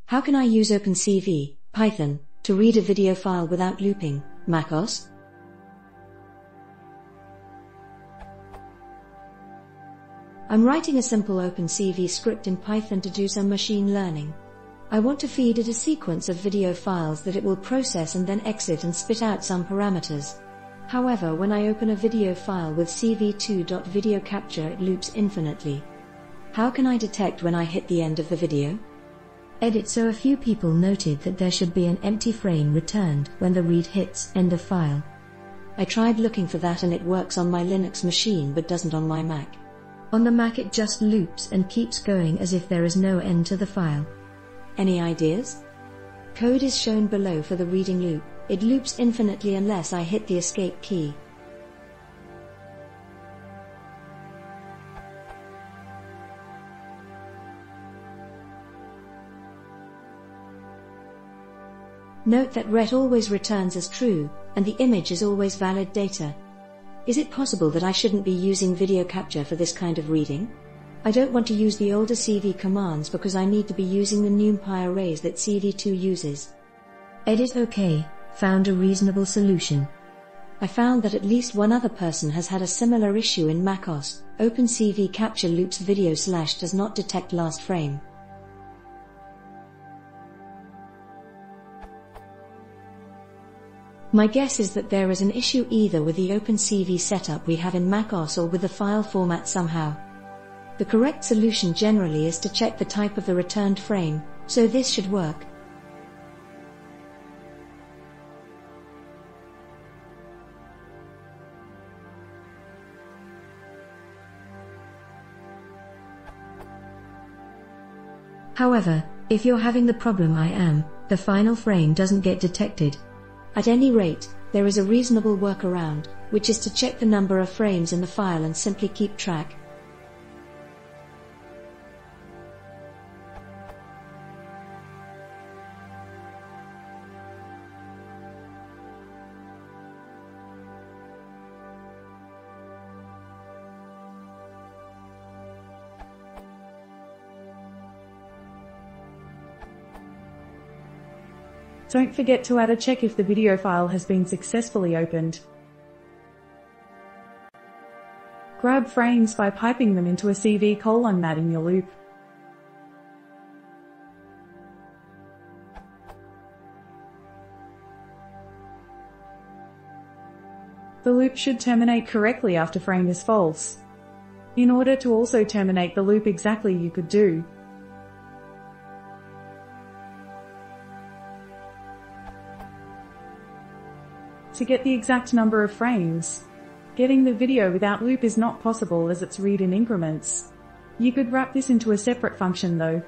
How can I use OpenCV, Python, to read a video file without looping, macOS? I'm writing a simple OpenCV script in Python to do some machine learning. I want to feed it a sequence of video files that it will process and then exit and spit out some parameters. However, when I open a video file with cv2.video capture, it loops infinitely. How can I detect when I hit the end of the video? Edit. So a few people noted that there should be an empty frame returned when the read hits end of file. I tried looking for that and it works on my Linux machine but doesn't on my Mac. On the Mac it just loops and keeps going as if there is no end to the file. Any ideas? Code is shown below for the reading loop. It loops infinitely unless I hit the escape key. Note that ret always returns as true, and the image is always valid data. Is it possible that I shouldn't be using video capture for this kind of reading? I don't want to use the older CV commands because I need to be using the NumPy arrays that CV2 uses. Edit. OK, found a reasonable solution. I found that at least one other person has had a similar issue in macOS. OpenCV capture loops video / does not detect last frame. My guess is that there is an issue either with the OpenCV setup we have in macOS or with the file format somehow. The correct solution generally is to check the type of the returned frame, so this should work. However, if you're having the problem I am, the final frame doesn't get detected. At any rate, there is a reasonable workaround, which is to check the number of frames in the file and simply keep track. Don't forget to add a check if the video file has been successfully opened. Grab frames by piping them into a CV:\mat in your loop. The loop should terminate correctly after frame is false. In order to also terminate the loop exactly, you could do to get the exact number of frames. Getting the video without loop is not possible as it's read in increments. You could wrap this into a separate function though.